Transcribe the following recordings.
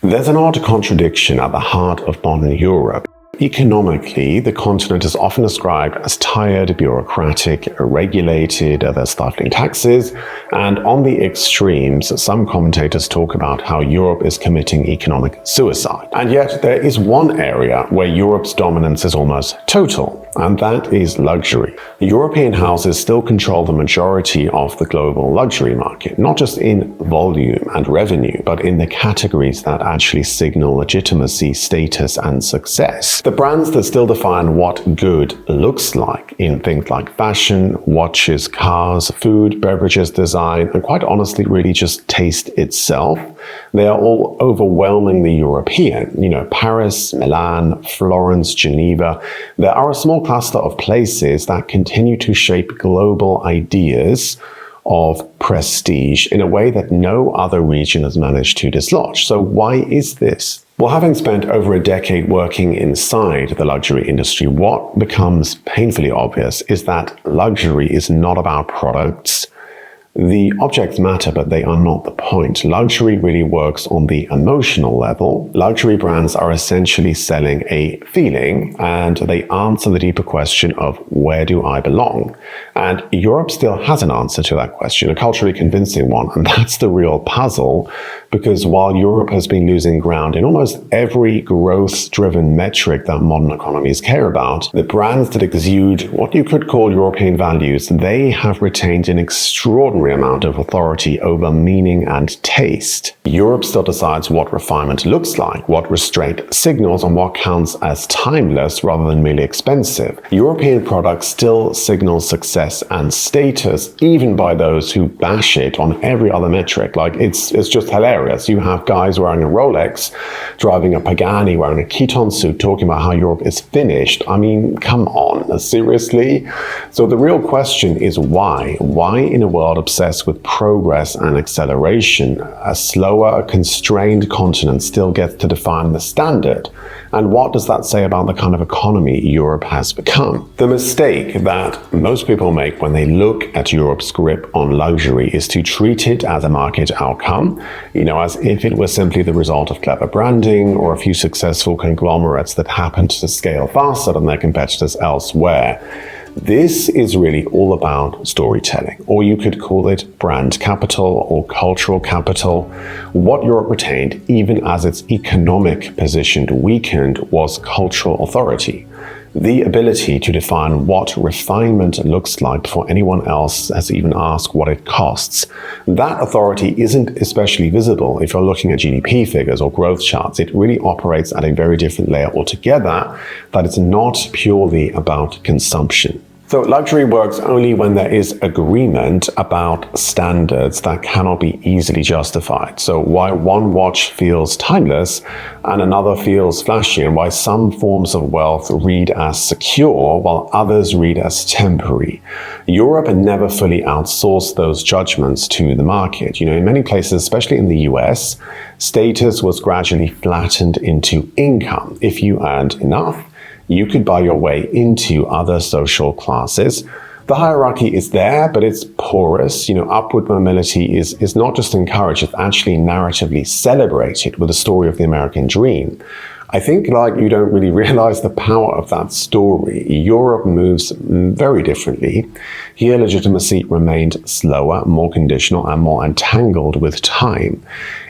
There's an odd contradiction at the heart of modern Europe. Economically, the continent is often described as tired, bureaucratic, regulated, there's stifling taxes, and on the extremes, some commentators talk about how Europe is committing economic suicide. And yet, there is one area where Europe's dominance is almost total, and that is luxury. European houses still control the majority of the global luxury market, not just in volume and revenue, but in the categories that actually signal legitimacy, status, and success. The brands that still define what good looks like in things like fashion, watches, cars, food, beverages, design, and quite honestly, really just taste itself, they are all overwhelmingly European. Paris, Milan, Florence, Geneva. There are a small cluster of places that continue to shape global ideas of prestige in a way that no other region has managed to dislodge. So why is this? Well, having spent over a decade working inside the luxury industry, what becomes painfully obvious is that luxury is not about products. The objects matter, but they are not the point. Luxury really works on the emotional level. Luxury brands are essentially selling a feeling, and they answer the deeper question of where do I belong? And Europe still has an answer to that question, a culturally convincing one, and that's the real puzzle, because while Europe has been losing ground in almost every growth-driven metric that modern economies care about, the brands that exude what you could call European values, they have retained an extraordinary amount of authority over meaning and taste. Europe still decides what refinement looks like, what restraint signals, and what counts as timeless rather than merely expensive. European products still signal success and status, even by those who bash it on every other metric. It's just hilarious. You have guys wearing a Rolex, driving a Pagani, wearing a Keaton suit, talking about how Europe is finished. I mean, come on, seriously? So the real question is why? Why in a world obsessed with progress and acceleration, a slower, constrained continent still gets to define the standard? And what does that say about the kind of economy Europe has become? The mistake that most people make when they look at Europe's grip on luxury is to treat it as a market outcome, as if it was simply the result of clever branding or a few successful conglomerates that happened to scale faster than their competitors elsewhere. This is really all about storytelling, or you could call it brand capital or cultural capital. What Europe retained, even as its economic position weakened, was cultural authority. The ability to define what refinement looks like before anyone else has even asked what it costs. That authority isn't especially visible if you're looking at GDP figures or growth charts. It really operates at a very different layer altogether, that it's not purely about consumption. So luxury works only when there is agreement about standards that cannot be easily justified. So why one watch feels timeless and another feels flashy, and why some forms of wealth read as secure while others read as temporary. Europe never fully outsourced those judgments to the market. In many places, especially in the US, status was gradually flattened into income. If you earned enough, you could buy your way into other social classes. The hierarchy is there, but it's porous. Upward mobility is not just encouraged, it's actually narratively celebrated with the story of the American dream. I think you don't really realize the power of that story. Europe moves very differently. Here, legitimacy remained slower, more conditional, and more entangled with time.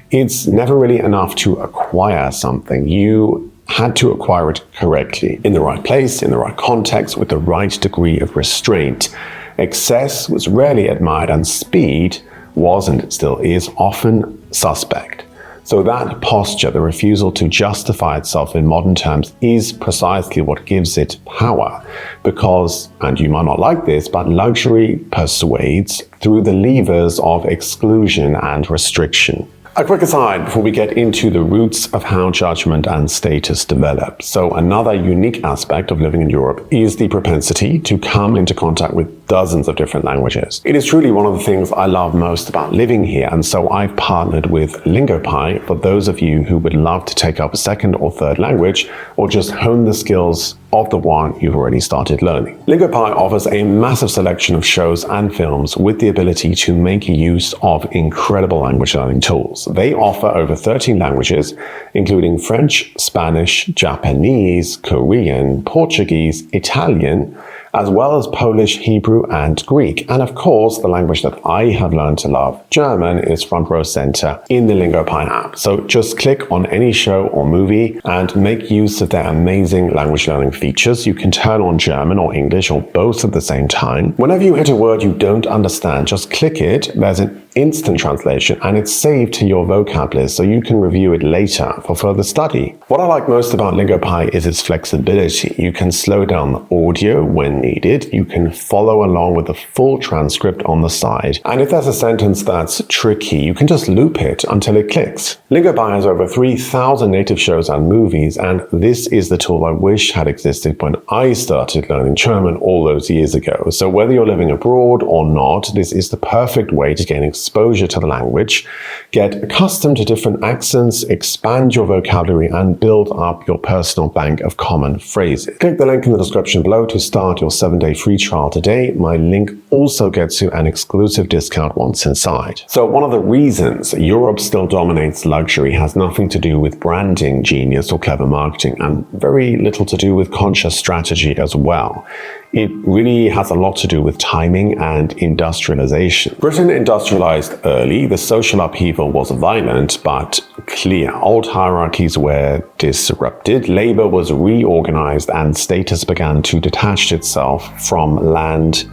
It's never really enough to acquire something. You had to acquire it correctly, in the right place, in the right context, with the right degree of restraint. Excess was rarely admired, and speed was, and still is, often suspect. So that posture, the refusal to justify itself in modern terms, is precisely what gives it power. Because, and you might not like this, but luxury persuades through the levers of exclusion and restriction. A quick aside before we get into the roots of how judgment and status develop. So another unique aspect of living in Europe is the propensity to come into contact with dozens of different languages. It is truly one of the things I love most about living here, and so I've partnered with LingoPie for those of you who would love to take up a second or third language, or just hone the skills of the one you've already started learning. LingoPie offers a massive selection of shows and films with the ability to make use of incredible language learning tools. They offer over 13 languages, including French, Spanish, Japanese, Korean, Portuguese, Italian, as well as Polish, Hebrew, and Greek. And of course, the language that I have learned to love, German, is front row center in the LingoPie app. So just click on any show or movie and make use of their amazing language learning features. You can turn on German or English or both at the same time. Whenever you hit a word you don't understand, just click it. There's an instant translation and it's saved to your vocab list so you can review it later for further study. What I like most about LingoPie is its flexibility. You can slow down the audio when needed. You can follow along with the full transcript on the side. And if there's a sentence that's tricky, you can just loop it until it clicks. LingoPie has over 3,000 native shows and movies, and this is the tool I wish had existed when I started learning German all those years ago. So whether you're living abroad or not, this is the perfect way to gain exposure to the language, get accustomed to different accents, expand your vocabulary, and build up your personal bank of common phrases. Click the link in the description below to start your 7-day free trial today. My link also gets you an exclusive discount once inside. So one of the reasons Europe still dominates luxury has nothing to do with branding genius or clever marketing, and very little to do with conscious strategy as well. It really has a lot to do with timing and industrialization. Britain industrialized early. The social upheaval was violent but clear. Old hierarchies were disrupted, labor was reorganized, and status began to detach itself from land,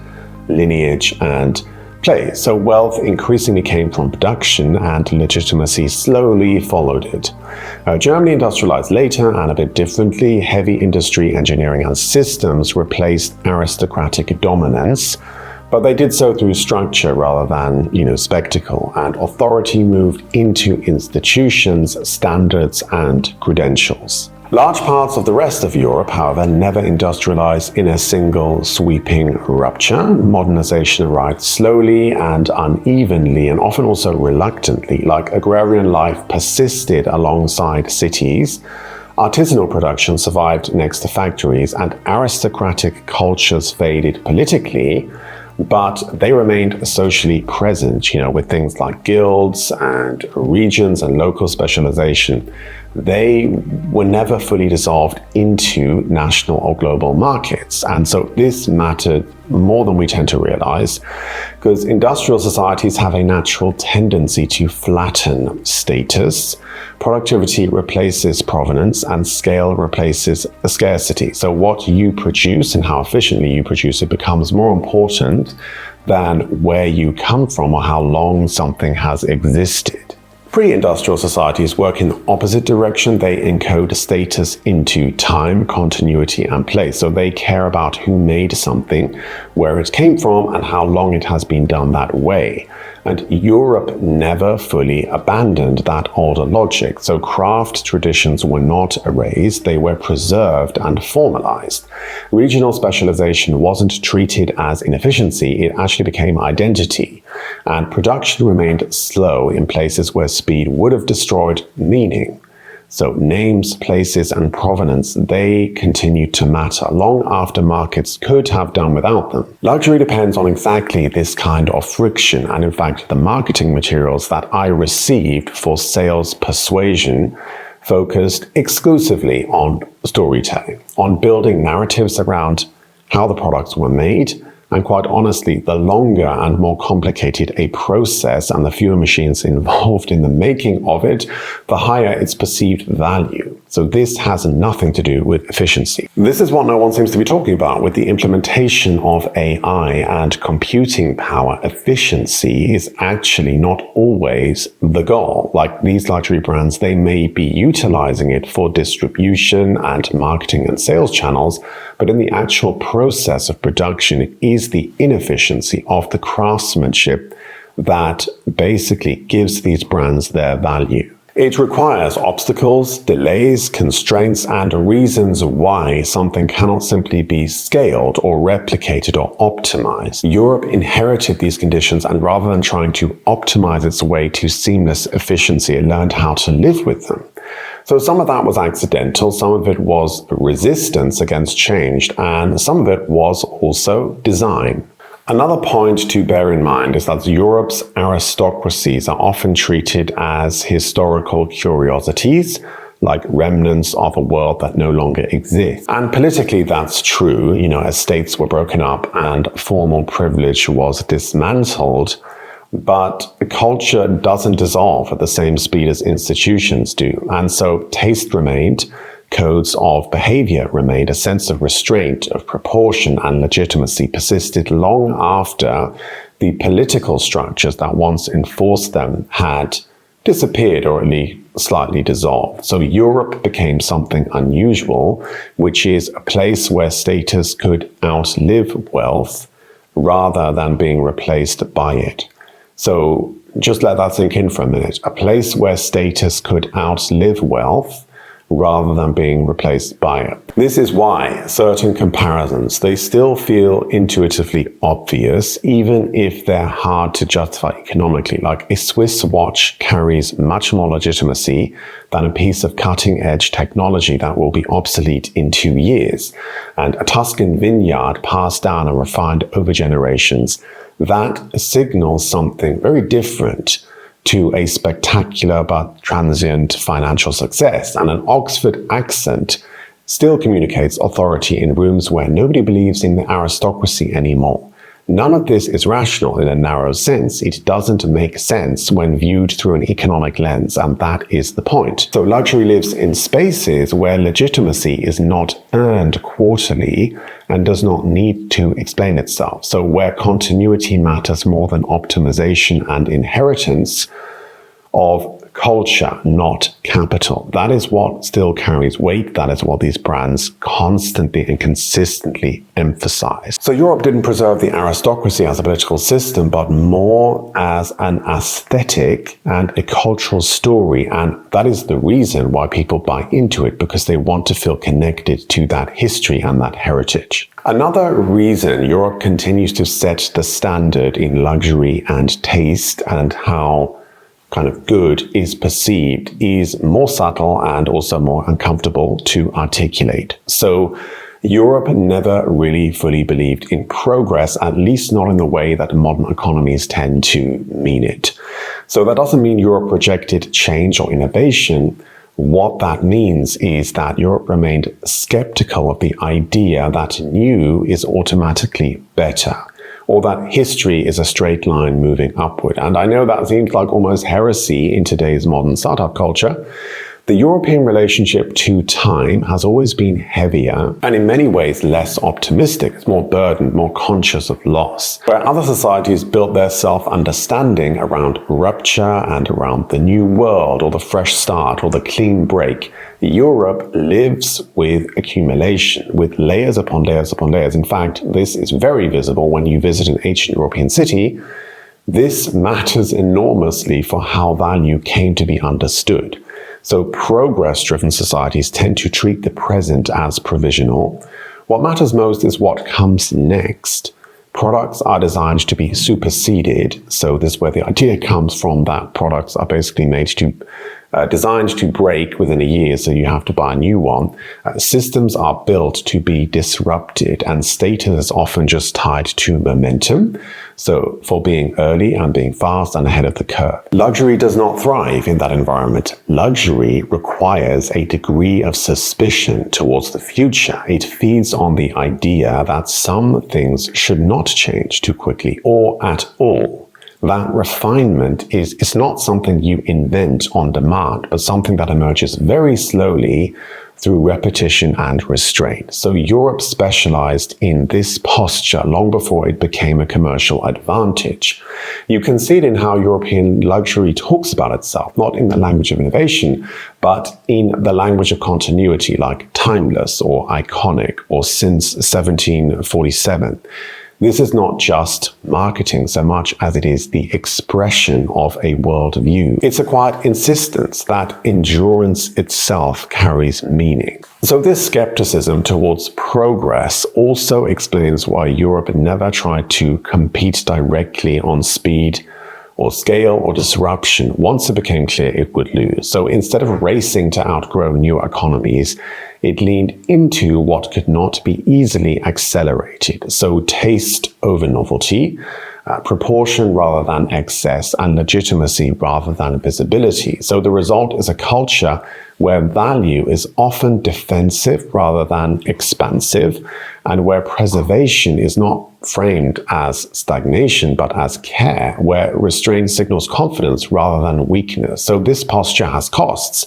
lineage, and place. So wealth increasingly came from production and legitimacy slowly followed it. Germany industrialized later and a bit differently. Heavy industry, engineering, and systems replaced aristocratic dominance, but they did so through structure rather than, spectacle, and authority moved into institutions, standards, and credentials. Large parts of the rest of Europe, however, never industrialized in a single sweeping rupture. Modernization arrived slowly and unevenly, and often also reluctantly. Like agrarian life persisted alongside cities, artisanal production survived next to factories, and aristocratic cultures faded politically, but they remained socially present, with things like guilds and regions and local specialization. They were never fully dissolved into national or global markets. And so this mattered more than we tend to realize, because industrial societies have a natural tendency to flatten status. Productivity replaces provenance, and scale replaces scarcity. So what you produce and how efficiently you produce it becomes more important than where you come from or how long something has existed. Pre-industrial societies work in the opposite direction. They encode status into time, continuity, and place. So they care about who made something, where it came from, and how long it has been done that way. And Europe never fully abandoned that older logic. So craft traditions were not erased, they were preserved and formalized. Regional specialization wasn't treated as inefficiency, it actually became identity. And production remained slow in places where speed would have destroyed meaning. So names, places, and provenance, they continued to matter long after markets could have done without them. Luxury depends on exactly this kind of friction, and in fact, the marketing materials that I received for sales persuasion focused exclusively on storytelling, on building narratives around how the products were made. And quite honestly, the longer and more complicated a process and the fewer machines involved in the making of it, the higher its perceived value. So this has nothing to do with efficiency. This is what no one seems to be talking about. With the implementation of AI and computing power, efficiency is actually not always the goal. Like these luxury brands, they may be utilizing it for distribution and marketing and sales channels, but in the actual process of production, it is the inefficiency of the craftsmanship that basically gives these brands their value. It requires obstacles, delays, constraints, and reasons why something cannot simply be scaled or replicated or optimized. Europe inherited these conditions, and rather than trying to optimize its way to seamless efficiency, it learned how to live with them. So some of that was accidental, some of it was resistance against change, and some of it was also design. Another point to bear in mind is that Europe's aristocracies are often treated as historical curiosities, like remnants of a world that no longer exists. And politically, that's true, as states were broken up and formal privilege was dismantled. But culture doesn't dissolve at the same speed as institutions do. And so taste remained, codes of behavior remained, a sense of restraint, of proportion and legitimacy persisted long after the political structures that once enforced them had disappeared or at least slightly dissolved. So Europe became something unusual, which is a place where status could outlive wealth rather than being replaced by it. So just let that sink in for a minute. A place where status could outlive wealth rather than being replaced by it. This is why certain comparisons, they still feel intuitively obvious, even if they're hard to justify economically. Like a Swiss watch carries much more legitimacy than a piece of cutting-edge technology that will be obsolete in 2 years. And a Tuscan vineyard passed down and refined over generations, that signals something very different to a spectacular but transient financial success. And an Oxford accent still communicates authority in rooms where nobody believes in the aristocracy anymore. None of this is rational in a narrow sense. It doesn't make sense when viewed through an economic lens, and that is the point. So luxury lives in spaces where legitimacy is not earned quarterly and does not need to explain itself. So where continuity matters more than optimization and inheritance of culture, not capital. That is what still carries weight. That is what these brands constantly and consistently emphasize. So Europe didn't preserve the aristocracy as a political system, but more as an aesthetic and a cultural story. And that is the reason why people buy into it, because they want to feel connected to that history and that heritage. Another reason Europe continues to set the standard in luxury and taste and how kind of good is perceived is more subtle and also more uncomfortable to articulate. So Europe never really fully believed in progress, at least not in the way that modern economies tend to mean it. So that doesn't mean Europe rejected change or innovation. What that means is that Europe remained skeptical of the idea that new is automatically better, or that history is a straight line moving upward. And I know that seems like almost heresy in today's modern startup culture. The European relationship to time has always been heavier and in many ways less optimistic. It's more burdened, more conscious of loss. Where other societies built their self-understanding around rupture and around the new world or the fresh start or the clean break, Europe lives with accumulation, with layers upon layers upon layers. In fact, this is very visible when you visit an ancient European city. This matters enormously for how value came to be understood. So progress-driven societies tend to treat the present as provisional. What matters most is what comes next. Products are designed to be superseded. So this is where the idea comes from, that products are basically designed to break within a year, so you have to buy a new one. Systems are built to be disrupted, and status is often just tied to momentum. So for being early and being fast and ahead of the curve. Luxury does not thrive in that environment. Luxury requires a degree of suspicion towards the future. It feeds on the idea that some things should not change too quickly or at all. That refinement is not something you invent on demand, but something that emerges very slowly through repetition and restraint. So Europe specialized in this posture long before it became a commercial advantage. You can see it in how European luxury talks about itself, not in the language of innovation, but in the language of continuity, like timeless or iconic or since 1747. This is not just marketing so much as it is the expression of a worldview. It's a quiet insistence that endurance itself carries meaning. So this skepticism towards progress also explains why Europe never tried to compete directly on speed or scale or disruption, once it became clear it would lose. So instead of racing to outgrow new economies, it leaned into what could not be easily accelerated. So taste over novelty, proportion rather than excess, and legitimacy rather than visibility. So the result is a culture where value is often defensive rather than expansive, and where preservation is not framed as stagnation but as care, where restraint signals confidence rather than weakness. So this posture has costs.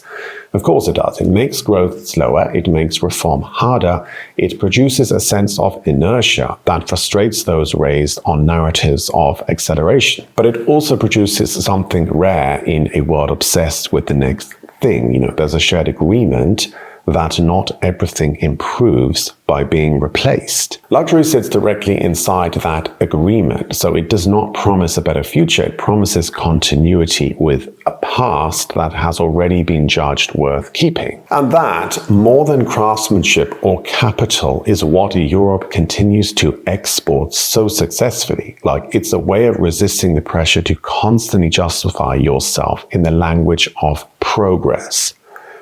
Of course it does. It makes growth slower, it makes reform harder, it produces a sense of inertia that frustrates those raised on narratives of acceleration. But it also produces something rare in a world obsessed with the next thing. There's a shared agreement that not everything improves by being replaced. Luxury sits directly inside that agreement, so it does not promise a better future. It promises continuity with a past that has already been judged worth keeping. And that, more than craftsmanship or capital, is what Europe continues to export so successfully. It's a way of resisting the pressure to constantly justify yourself in the language of progress.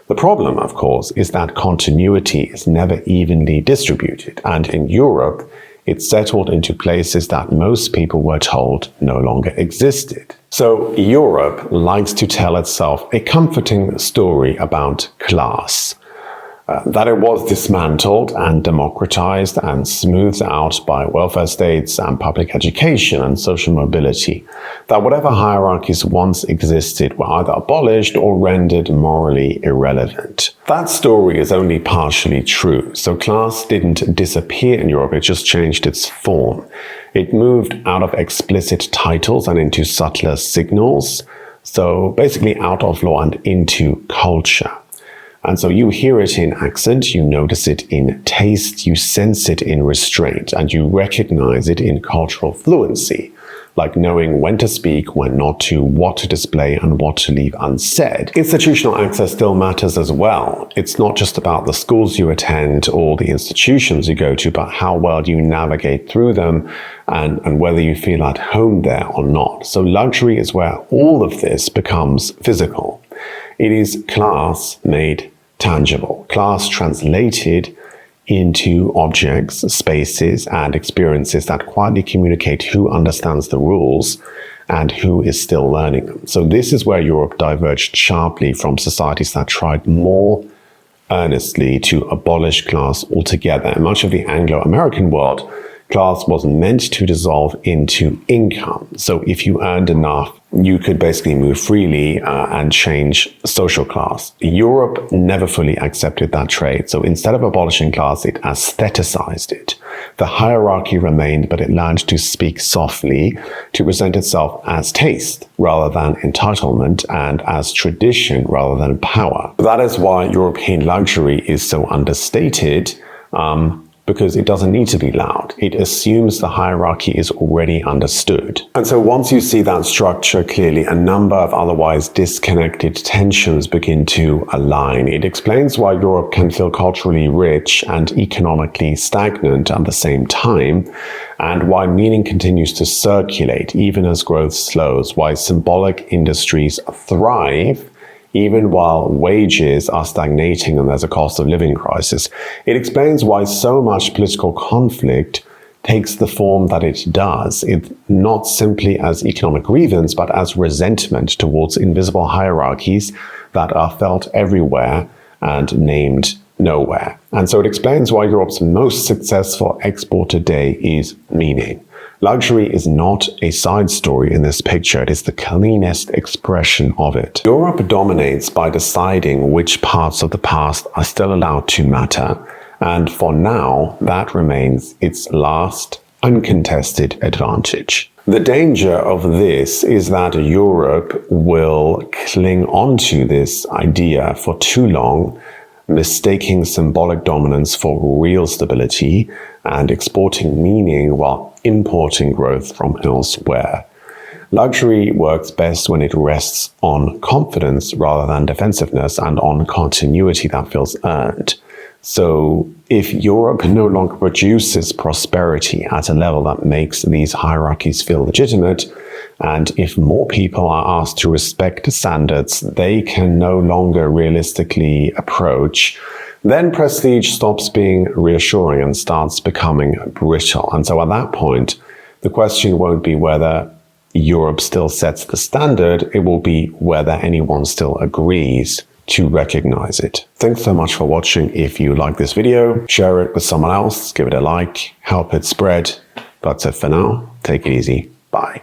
The problem, of course, is that continuity is never evenly distributed, and in Europe, it's settled into places that most people were told no longer existed. So Europe likes to tell itself a comforting story about class. That it was dismantled and democratized and smoothed out by welfare states and public education and social mobility. That whatever hierarchies once existed were either abolished or rendered morally irrelevant. That story is only partially true. So class didn't disappear in Europe, it just changed its form. It moved out of explicit titles and into subtler signals. So basically out of law and into culture. And so you hear it in accent, you notice it in taste, you sense it in restraint, and you recognize it in cultural fluency, like knowing when to speak, when not to, what to display, and what to leave unsaid. Institutional access still matters as well. It's not just about the schools you attend or the institutions you go to, but how well you navigate through them and whether you feel at home there or not. So luxury is where all of this becomes physical. It is class made tangible, class translated into objects, spaces, and experiences that quietly communicate who understands the rules and who is still learning them. So this is where Europe diverged sharply from societies that tried more earnestly to abolish class altogether. In much of the Anglo-American world, class was meant to dissolve into income. So if you earned enough, you could basically move freely and change social class. Europe never fully accepted that trait. So instead of abolishing class, it aestheticized it. The hierarchy remained, but it learned to speak softly, to present itself as taste rather than entitlement, and as tradition rather than power. That is why European luxury is so understated, because it doesn't need to be loud. It assumes the hierarchy is already understood. And so once you see that structure clearly, a number of otherwise disconnected tensions begin to align. It explains why Europe can feel culturally rich and economically stagnant at the same time, and why meaning continues to circulate even as growth slows, why symbolic industries thrive even while wages are stagnating and there's a cost of living crisis. It explains why so much political conflict takes the form that it does, not simply as economic grievance, but as resentment towards invisible hierarchies that are felt everywhere and named nowhere. And so it explains why Europe's most successful export today is meaning. Luxury is not a side story in this picture, it is the cleanest expression of it. Europe dominates by deciding which parts of the past are still allowed to matter, and for now, that remains its last uncontested advantage. The danger of this is that Europe will cling onto this idea for too long, mistaking symbolic dominance for real stability and exporting meaning while importing growth from elsewhere. Luxury works best when it rests on confidence rather than defensiveness and on continuity that feels earned. So if Europe no longer produces prosperity at a level that makes these hierarchies feel legitimate, And if more people are asked to respect the standards they can no longer realistically approach, then prestige stops being reassuring and starts becoming brittle. And so at that point, the question won't be whether Europe still sets the standard, it will be whether anyone still agrees to recognize it. Thanks so much for watching. If you like this video, share it with someone else, give it a like, help it spread. That's it for now. Take it easy. Bye.